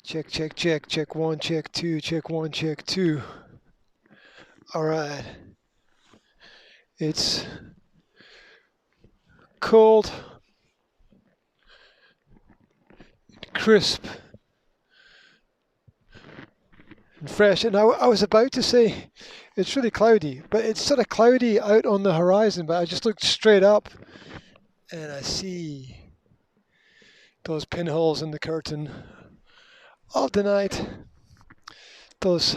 Check, check, check. Check one, check two, check one, check two. All right. It's cold, crisp, and fresh. And I was about to say it's really cloudy, but it's sort of cloudy out on the horizon. But I just looked straight up and I see those pinholes in the curtain of the night, those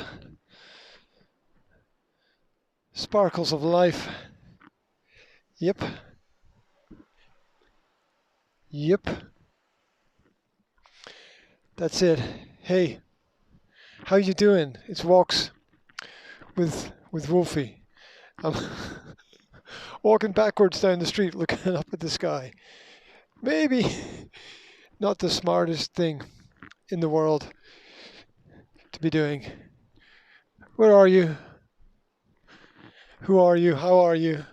sparkles of life. Yep. Yep. That's it. Hey, how you doing? It's Walks with Wolfie. I'm walking backwards down the street looking up at the sky. Maybe not the smartest thing in the world to be doing. Where are you? Who are you? How are you?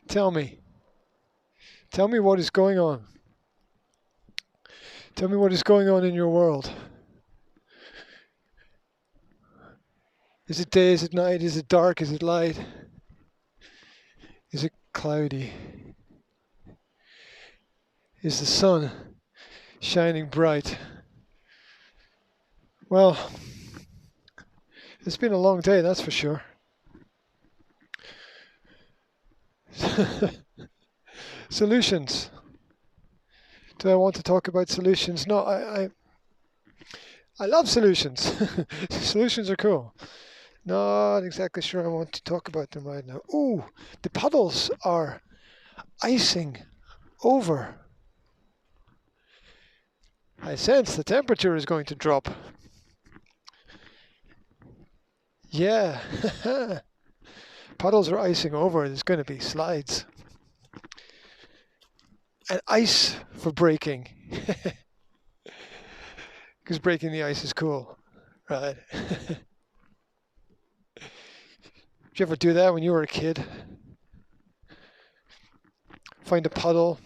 Tell me. Tell me what is going on. Tell me what is going on in your world. Is it day? Is it night? Is it dark? Is it light? Is it cloudy? Is the sun shining bright? Well, it's been a long day, that's for sure. Solutions. Do I want to talk about solutions? No, I love solutions. Solutions are cool. Not exactly sure I want to talk about them right now. Ooh, the puddles are icing over. I sense the temperature is going to drop. Yeah. Puddles are icing over. There's going to be slides. And ice for breaking. Because breaking the ice is cool, right? Did you ever do that when you were a kid? Find a puddle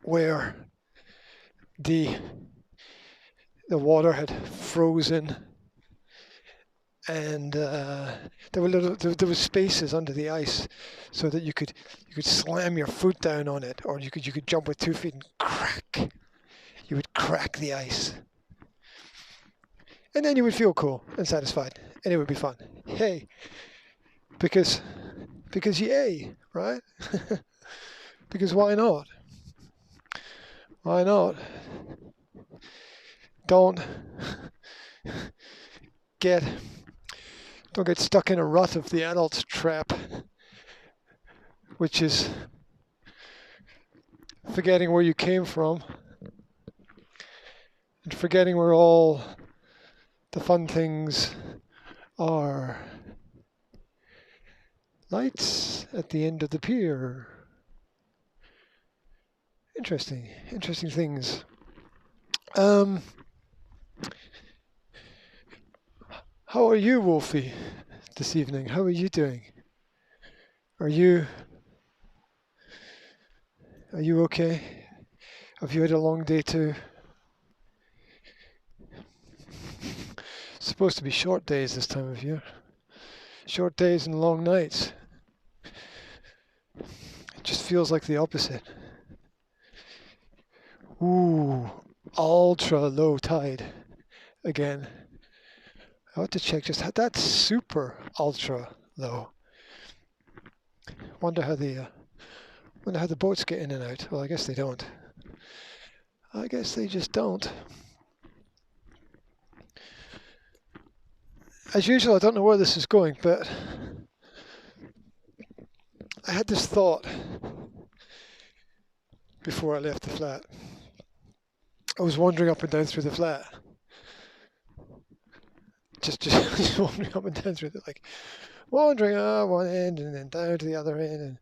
where the water had frozen, and there were spaces under the ice, so that you could slam your foot down on it, or you could jump with 2 feet and crack. You would crack the ice, and then you would feel cool and satisfied, and it would be fun. Hey, because yay, right? Because why not? Why not? Don't get stuck in a rut of the adult's trap, which is forgetting where you came from and forgetting where all the fun things are. Lights at the end of the pier. Interesting things. How are you, Wolfie, this evening? How are you doing? Are you okay? Have you had a long day too? It's supposed to be short days this time of year. Short days and long nights. It just feels like the opposite. Ooh, ultra low tide again. I ought to check just how that's super ultra low. Wonder how the boats get in and out. Well, I guess they don't. I guess they just don't. As usual, I don't know where this is going, but I had this thought before I left the flat. I was wandering up and down through the flat. Just wandering up and down through the, like, wandering up one end and then down to the other end and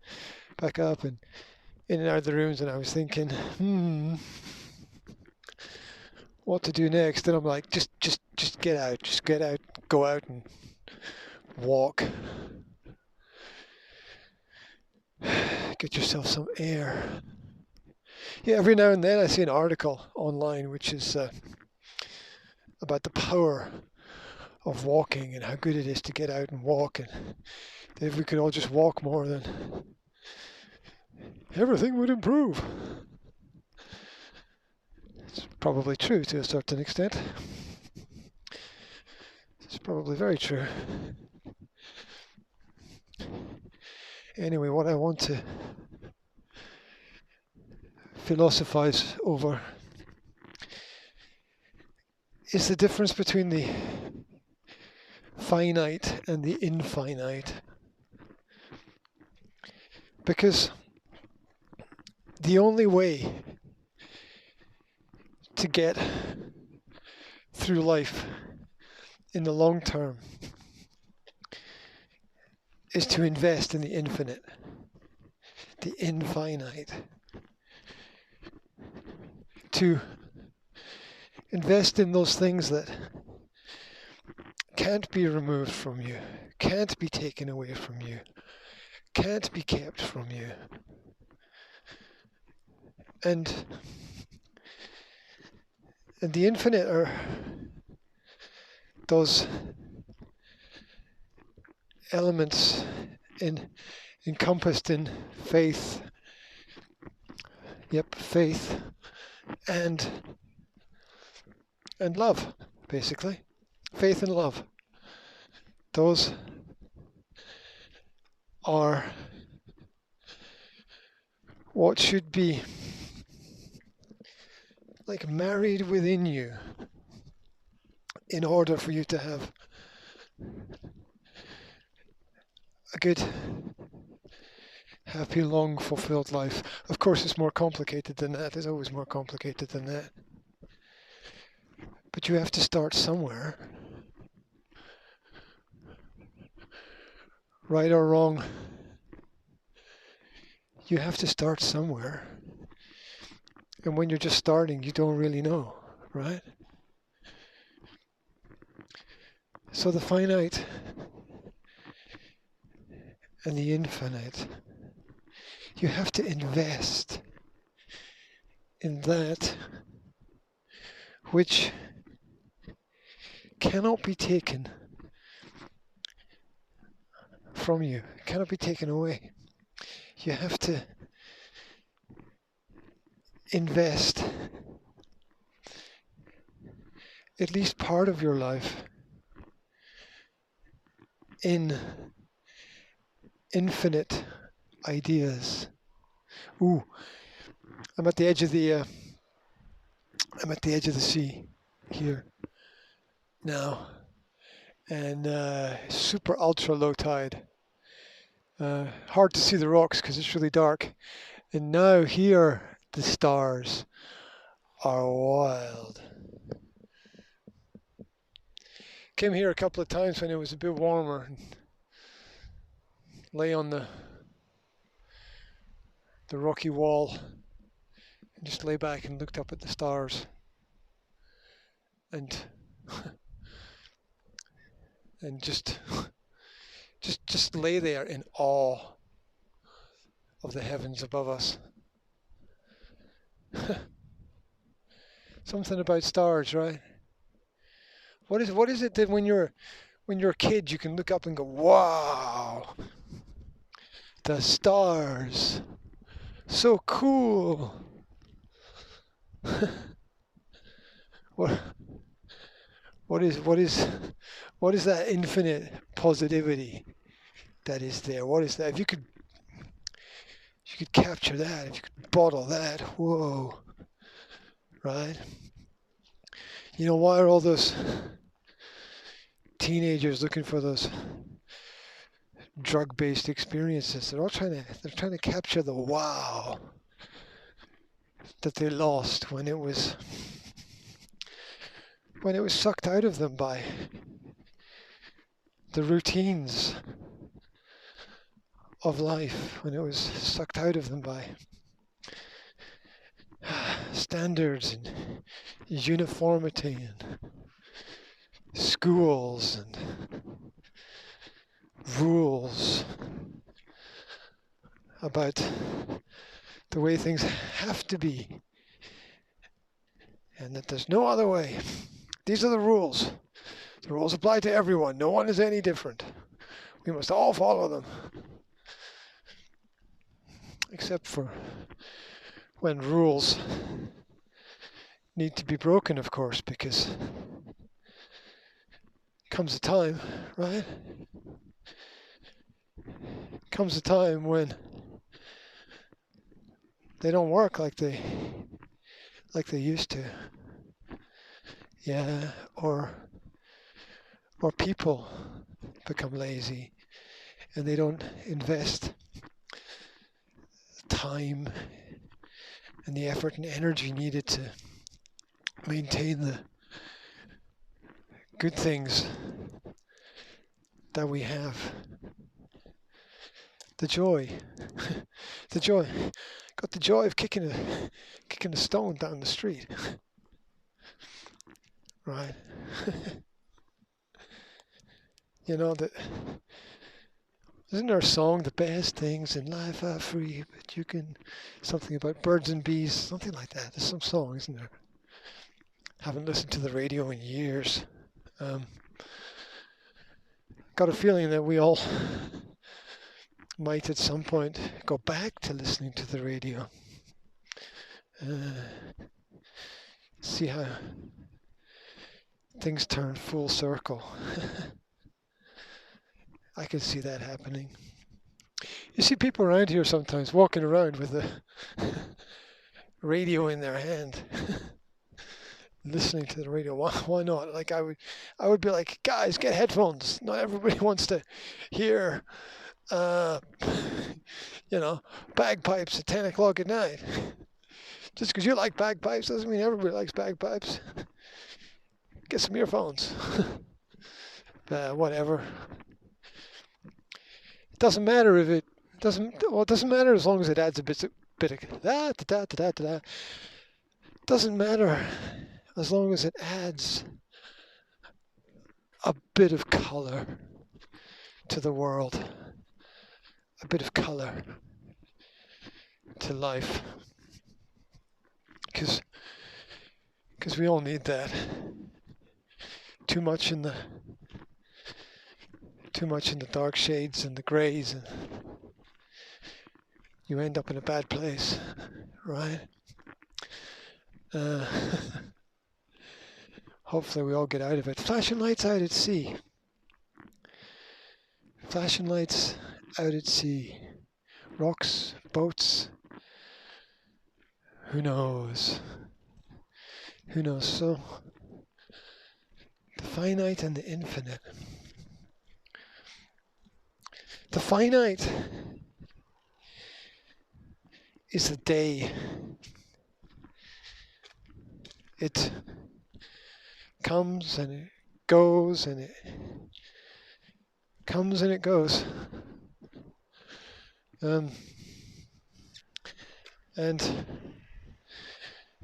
back up and in and out of the rooms, and I was thinking, what to do next? And I'm like, just get out, go out and walk. Get yourself some air. Yeah, every now and then I see an article online which is about the power of walking and how good it is to get out and walk, and that if we could all just walk more, then everything would improve. It's probably true to a certain extent. It's probably very true. Anyway, what I want to philosophize over is the difference between the finite and the infinite. Because the only way to get through life in the long term is to invest in the infinite, the infinite. To invest in those things that can't be removed from you, can't be taken away from you, can't be kept from you. And the infinite are those elements encompassed in faith. Yep, faith and love, basically. Faith and love. Those are what should be like married within you in order for you to have a good, happy, long, fulfilled life. Of course, it's more complicated than that. It's always more complicated than that. But you have to start somewhere. Right or wrong, you have to start somewhere. And when you're just starting, you don't really know, right? So the finite and the infinite, you have to invest in that which cannot be taken from you, cannot be taken away. You have to invest at least part of your life in infinite ideas. Ooh, I'm at the edge of the sea here now, and super ultra low tide. Hard to see the rocks because it's really dark. And now here the stars are wild. Came here a couple of times when it was a bit warmer and lay on the rocky wall and just lay back and looked up at the stars and just lay there in awe of the heavens above us. Something about stars, right? What is it that when you're a kid you can look up and go, wow, the stars, so cool. What is that infinite positivity that is there? What is that? If you could capture that, if you could bottle that, whoa, right? You know, why are all those teenagers looking for those drug-based experiences? They're trying to capture the wow that they lost when it was sucked out of them by the routines of life, when it was sucked out of them by standards and uniformity and schools and rules about the way things have to be, and that there's no other way. These are the rules. The rules apply to everyone. No one is any different. We must all follow them. Except for when rules need to be broken, of course, because comes a time, right? Comes a time when they don't work like they used to. Yeah, or people become lazy and they don't invest time and the effort and energy needed to maintain the good things that we have. The joy. The joy. Got the joy of kicking a stone down the street. Right? You know that. Isn't there a song, the best things in life are free, but you can, something about birds and bees, something like that. There's some song, isn't there? Haven't listened to the radio in years. Got a feeling that we all might at some point go back to listening to the radio. See how things turn full circle. I can see that happening. You see people around here sometimes walking around with a radio in their hand, listening to the radio. Why not? Like I would be like, guys, get headphones. Not everybody wants to hear, bagpipes at 10 o'clock at night. Just because you like bagpipes doesn't mean everybody likes bagpipes. Get some earphones. Whatever. It doesn't matter if it doesn't. Well, it doesn't matter as long as it adds a bit of da da da da da da. It doesn't matter as long as it adds a bit of color to the world, a bit of color to life, because we all need that. Too much in the dark shades and the grays, and you end up in a bad place, right? Hopefully we all get out of it. Flashing lights out at sea. Flashing lights out at sea. Rocks, boats. Who knows? Who knows? So, the finite and the infinite. The finite is the day. It comes and it goes, and it comes and it goes. And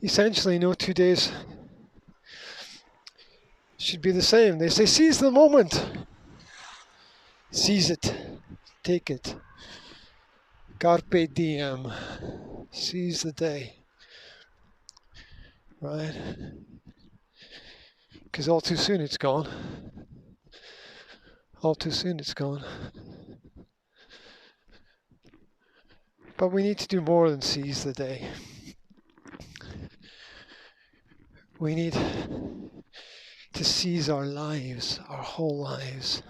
essentially no 2 days should be the same. They say seize the moment. Seize it. Take it. Carpe diem. Seize the day. Right? Because all too soon it's gone. All too soon it's gone. But we need to do more than seize the day. We need to seize our lives, our whole lives.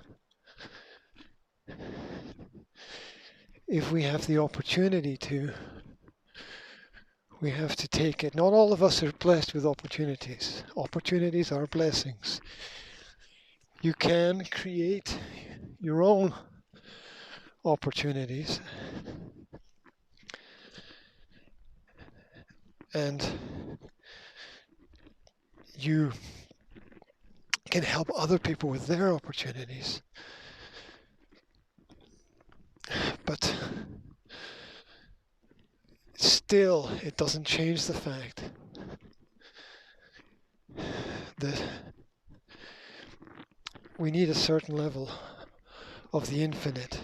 If we have the opportunity to, we have to take it. Not all of us are blessed with opportunities. Opportunities are blessings. You can create your own opportunities. And you can help other people with their opportunities. But still, it doesn't change the fact that we need a certain level of the infinite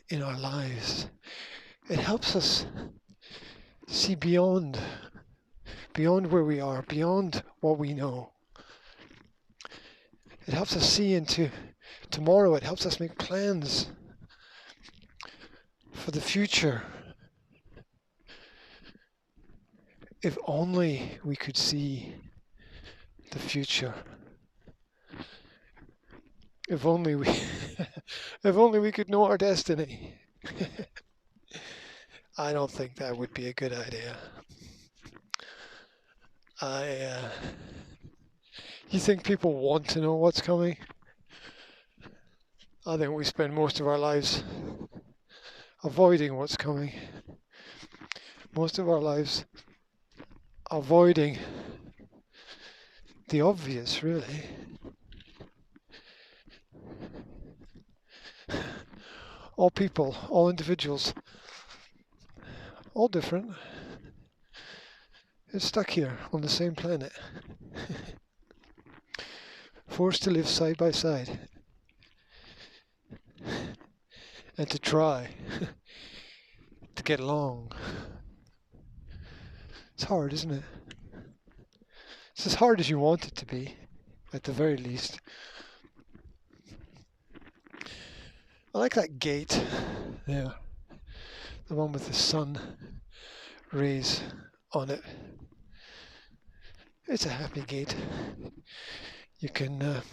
in our lives. It helps us see beyond where we are, beyond what we know. It helps us see into tomorrow. It helps us make plans for the future. If only we could see the future. If only we if only we could know our destiny. I don't think that would be a good idea. You think people want to know what's coming? I think we spend most of our lives avoiding what's coming. Most of our lives avoiding the obvious, really. All people, all individuals, all different. It's stuck here on the same planet. Forced to live side by side. And to try to get along. It's hard, isn't it? It's as hard as you want it to be, at the very least. I like that gate there. The one with the sun rays on it. It's a happy gate. You can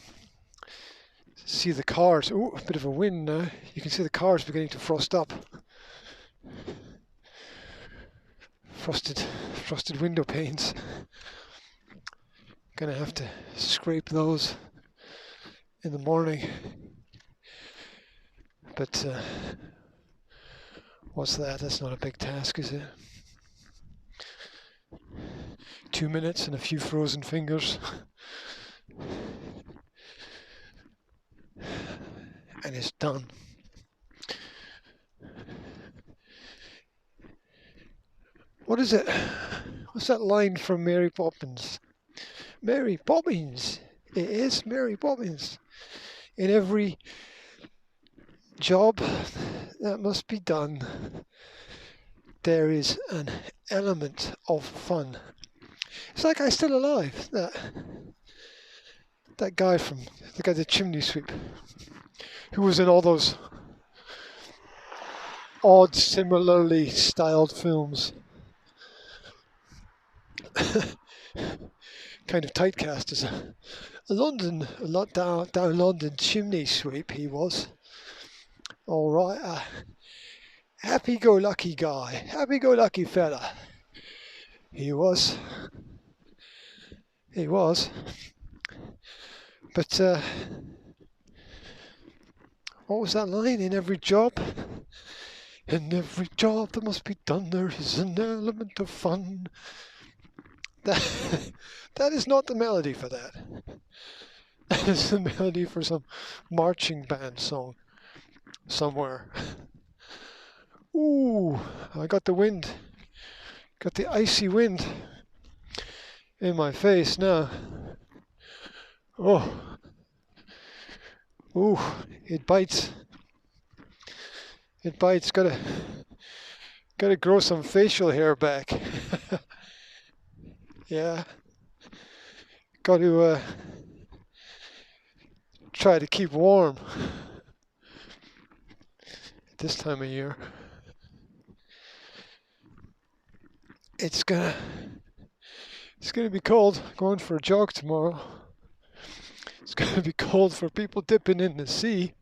see the cars. Oh, a bit of a wind now. You can see the cars beginning to frost up. Frosted window panes. Gonna have to scrape those in the morning. But what's that? That's not a big task, is it? 2 minutes and a few frozen fingers. And it's done. What is it? What's that line from Mary Poppins? Mary Poppins! It is Mary Poppins. In every job that must be done, there is an element of fun. It's like I'm Still Alive. That guy from the chimney sweep, who was in all those odd, similarly styled films. Kind of typecast as a down London chimney sweep. He was all right, happy-go-lucky guy, happy-go-lucky fella. He was. But what was that line? In every job that must be done, there is an element of fun. That is not the melody for that. That is the melody for some marching band song somewhere. Ooh, I got the wind. Got the icy wind in my face now. Oh. Ooh, it bites. It bites. Gotta grow some facial hair back. Yeah. Got to try to keep warm at this time of year. It's gonna be cold. Going for a jog tomorrow. It's gonna be cold for people dipping in the sea.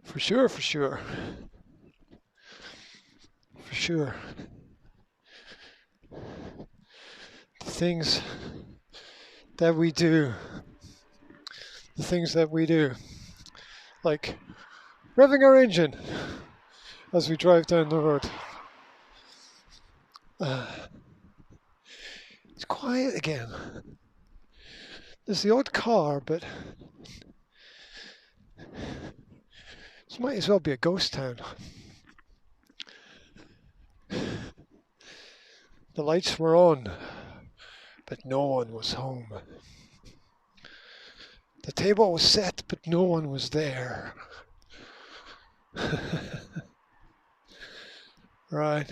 For sure. The things that we do. Like revving our engine as we drive down the road. It's quiet again. There's the odd car, but this might as well be a ghost town. The lights were on, but no one was home. The table was set, but no one was there. Right.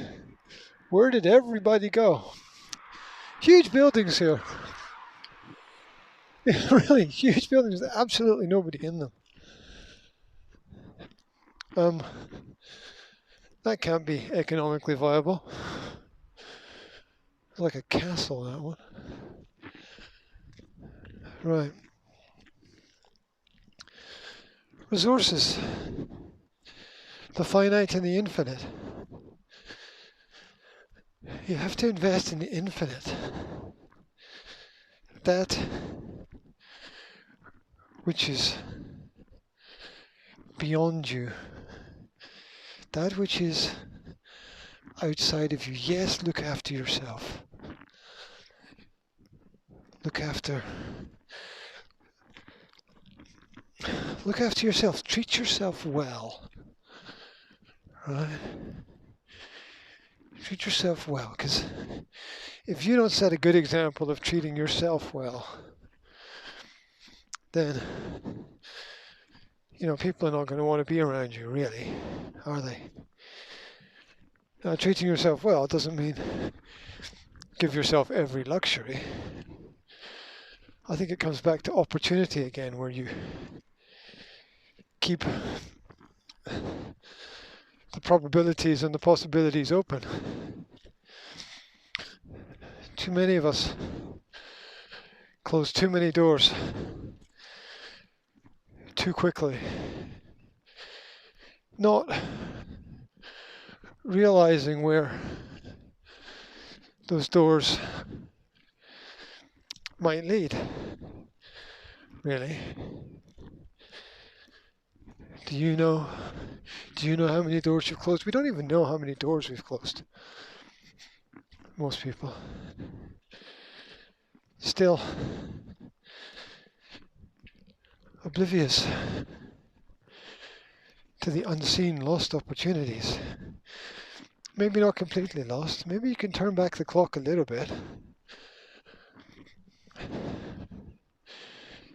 Where did everybody go? Huge buildings here. Really, huge buildings. Absolutely nobody in them. That can't be economically viable. It's like a castle, that one. Right. Resources. The finite and the infinite. You have to invest in the infinite. That which is beyond you. That which is outside of you. Yes, look after yourself. Look after yourself. Treat yourself well. Right? Treat yourself well, because if you don't set a good example of treating yourself well, then people are not going to want to be around you, really, are they? Now, treating yourself well doesn't mean give yourself every luxury. I think it comes back to opportunity again, where you keep the probabilities and the possibilities open. Too many of us close too many doors too quickly, not realizing where those doors might lead, really. Do you know how many doors you've closed? We don't even know how many doors we've closed. Most people. Still oblivious to the unseen lost opportunities. Maybe not completely lost. Maybe you can turn back the clock a little bit.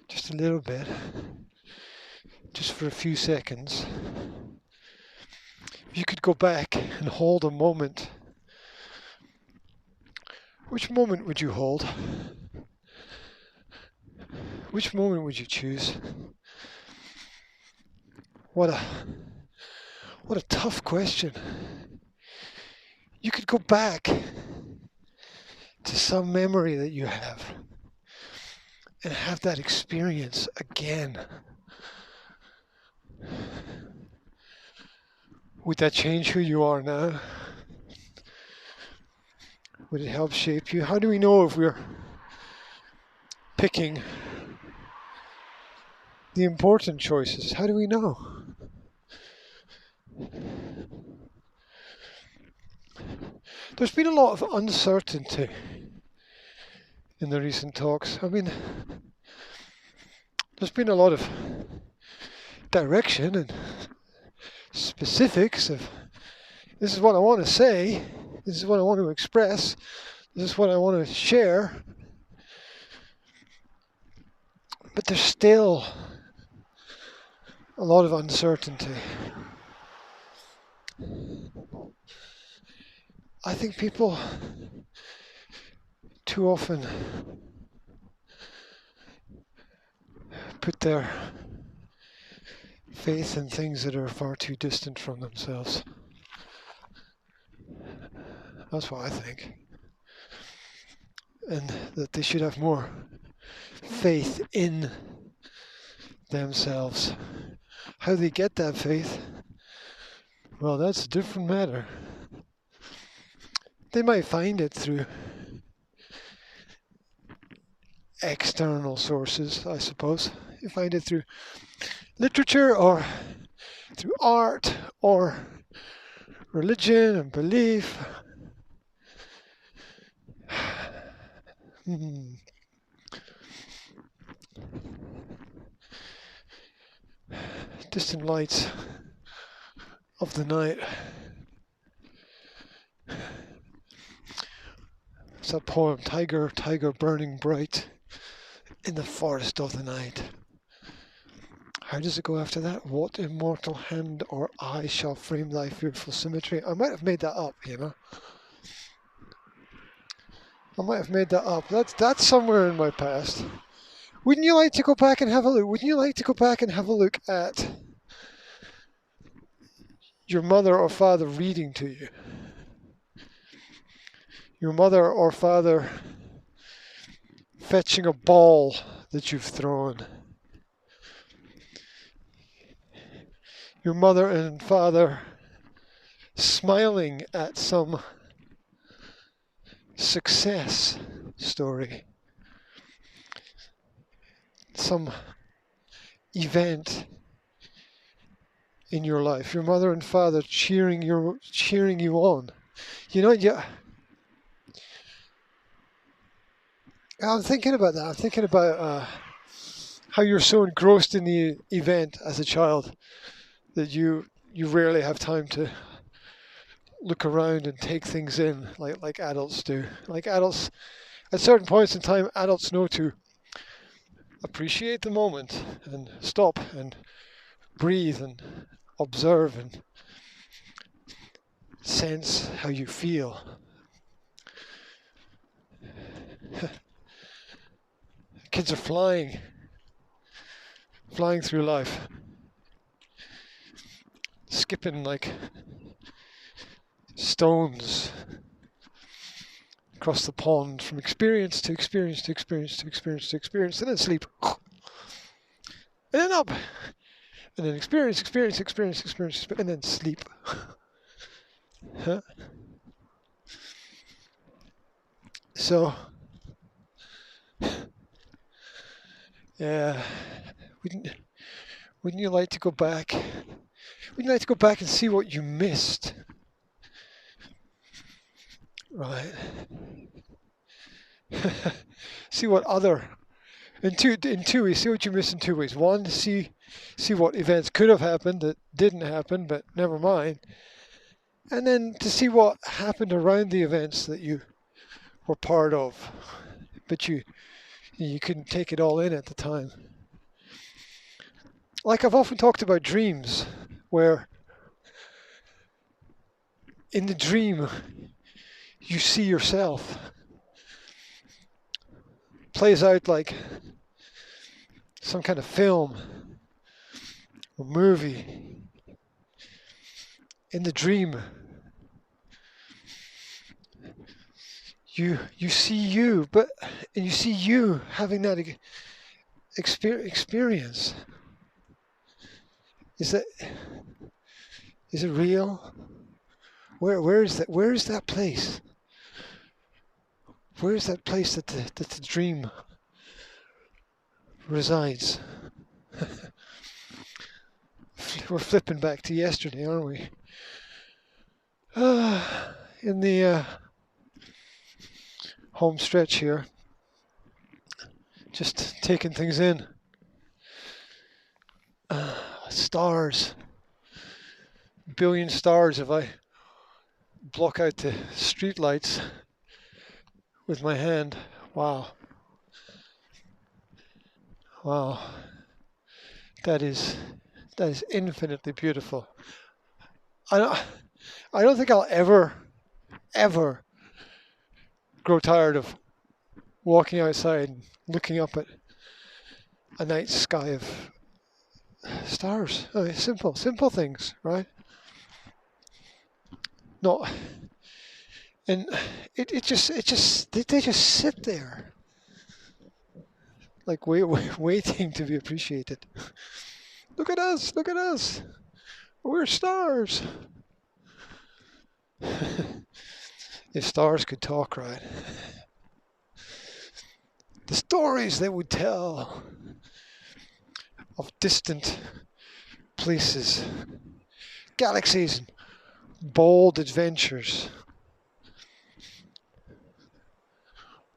Just a little bit. Just for a few seconds. If you could go back and hold a moment, which moment would you hold? Which moment would you choose? What a tough question. You could go back to some memory that you have and have that experience again. Would that change who you are now? Would it help shape you? How do we know if we're picking the important choices? How do we know? There's been a lot of uncertainty in the recent talks. I mean, there's been a lot of direction and specifics of this is what I want to say, this is what I want to express, this is what I want to share. But there's still a lot of uncertainty. I think people too often put their faith in things that are far too distant from themselves. That's what I think. And that they should have more faith in themselves. How they get that faith, well, that's a different matter. They might find it through external sources, I suppose. You find it through literature or through art or religion and belief. Distant lights of the night. It's that poem, Tiger, tiger burning bright in the forest of the night. How does it go after that? What immortal hand or eye shall frame thy fearful symmetry? I might have made that up, you know. I might have made that up. That's somewhere in my past. Wouldn't you like to go back and have a look? Wouldn't you like to go back and have a look at your mother or father reading to you? Your mother or father fetching a ball that you've thrown. Your mother and father smiling at some success story. Some event in your life. Your mother and father cheering you on. You know, yeah. I'm thinking about that. I'm thinking about how you're so engrossed in the event as a child that you rarely have time to look around and take things in like adults do. Like adults, at certain points in time, adults know to appreciate the moment and stop and breathe and observe and sense how you feel. Kids are flying through life, skipping like stones across the pond from experience to experience to experience to experience to experience, and then sleep, and then up, and then experience, and then sleep. Huh? So, yeah, wouldn't you like to go back? Wouldn't you like to go back and see what you missed? Right. See what other in two ways. See what you missed in two ways. One, see what events could have happened that didn't happen, but never mind. And then to see what happened around the events that you were part of, but you couldn't take it all in at the time. Like I've often talked about dreams, where in the dream you see yourself. Plays out like some kind of film or movie. In the dream, you see you, and you see you having that experience. Is it real? Where is that? Where is that place? Where is that place that the dream resides? We're flipping back to yesterday, aren't we? In the home stretch here, just taking things in. Stars, billion stars. If I block out the street lights with my hand, wow, that is infinitely beautiful. I don't think I'll ever grow tired of walking outside and looking up at a night sky of stars. I mean, simple things, right? No, and they just sit there, like waiting to be appreciated. Look at us! We're stars. If stars could talk, right? The stories they would tell of distant places, galaxies, and bold adventures.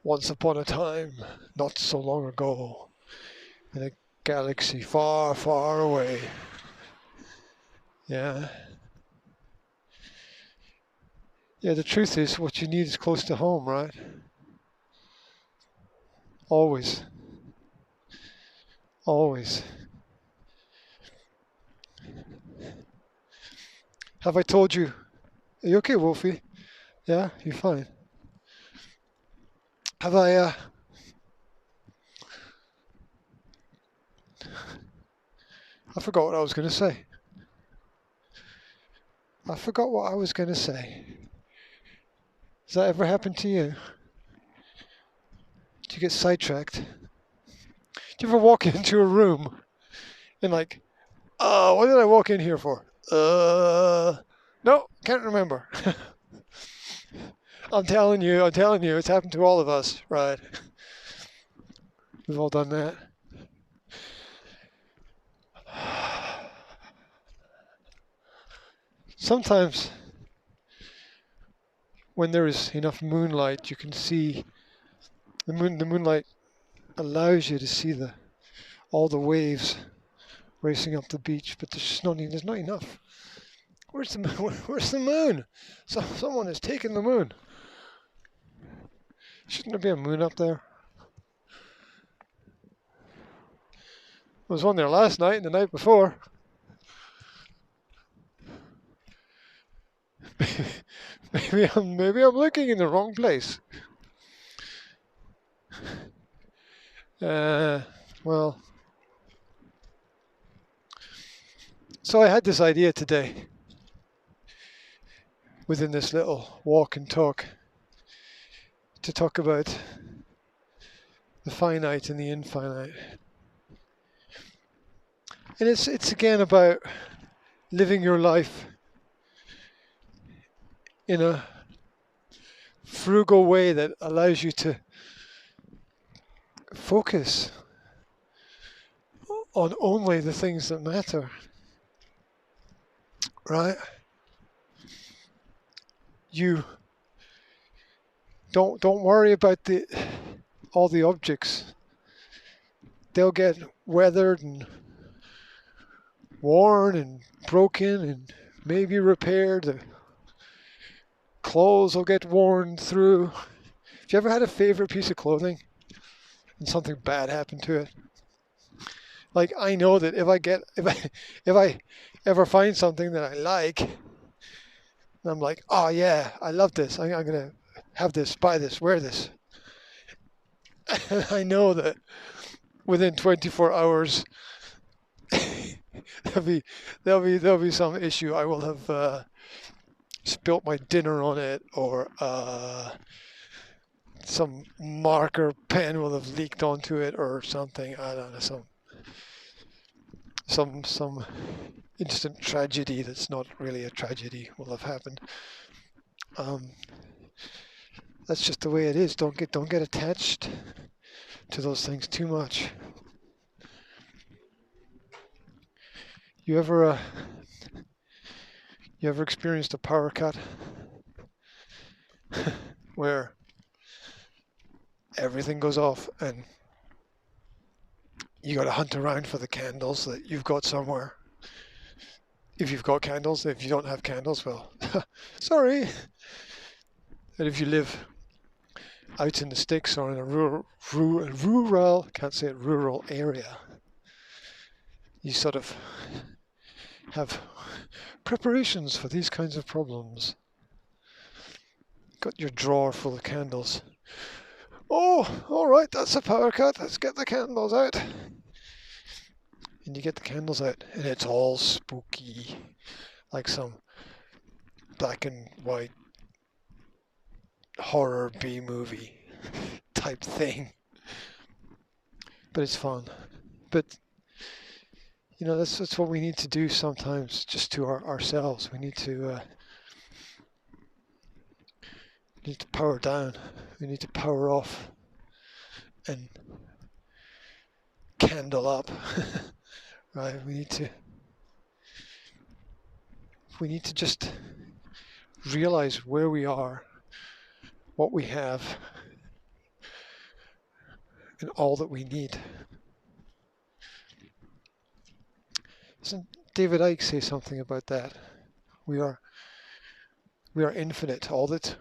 Once upon a time, not so long ago, in a galaxy far, far away. Yeah. Yeah, the truth is, what you need is close to home, right? Always. Have I told you? Are you okay, Wolfie? Yeah, you fine? Have I forgot what I was going to say. I forgot what I was going to say. Has that ever happened to you? Do you get sidetracked? Do you ever walk into a room and like, what did I walk in here for? No, can't remember. I'm telling you, it's happened to all of us, right? We've all done that. Sometimes when there is enough moonlight, you can see the moon. The moonlight allows you to see all the waves racing up the beach, but there's not enough. Where's the moon? Where's the moon? Someone has taken the moon. Shouldn't there be a moon up there? There was one there last night and the night before. maybe I'm looking in the wrong place. Well, so I had this idea today within this little walk and talk to talk about the finite and the infinite. And it's again about living your life in a frugal way that allows you to focus on only the things that matter, right? You don't worry about all the objects. They'll get weathered and worn and broken and maybe repaired. The clothes will get worn through. Have you ever had a favorite piece of clothing and something bad happened to it? Like, I know that if I ever find something that I like, and I'm like, oh yeah, I love this. I'm gonna have this, buy this, wear this. And I know that within 24 hours there'll be some issue. I will have spilt my dinner on it, or some marker pen will have leaked onto it, or something. I don't know, some instant tragedy that's not really a tragedy will have happened. That's just the way it is. Don't get attached to those things too much. You ever experienced a power cut where everything goes off and you got to hunt around for the candles that you've got somewhere? If you've got candles, if you don't have candles, well, sorry. And if you live out in the sticks or in a rural, can't say it, rural area, you sort of have preparations for these kinds of problems. Got your drawer full of candles. Oh, all right, that's a power cut. Let's get the candles out. And you get the candles out, and it's all spooky, like some black and white horror B-movie type thing. But it's fun. But you know, that's what we need to do sometimes, just to ourselves. We need to power down. We need to power off and candle up. Right? We need to just realize where we are, what we have, and all that we need. Doesn't David Icke say something about that? We are infinite. All that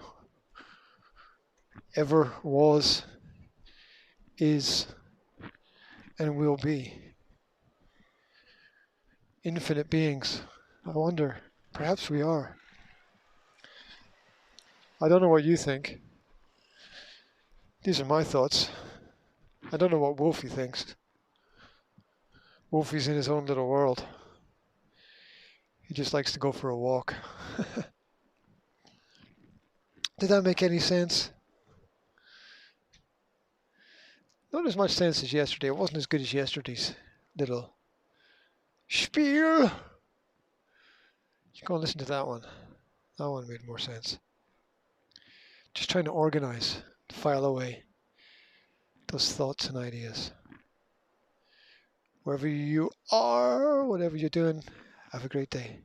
ever was, is, and will be. Infinite beings. I wonder Perhaps we are. I don't know what you think. These are my thoughts. I don't know what Wolfie thinks. Wolfie's in his own little world. He just likes to go for a walk. Did that make any sense? Not as much sense as yesterday. It wasn't as good as yesterday's little spiel. You go and listen to that one. That one made more sense. Just trying to organize, file away those thoughts and ideas. Wherever you are, whatever you're doing, have a great day.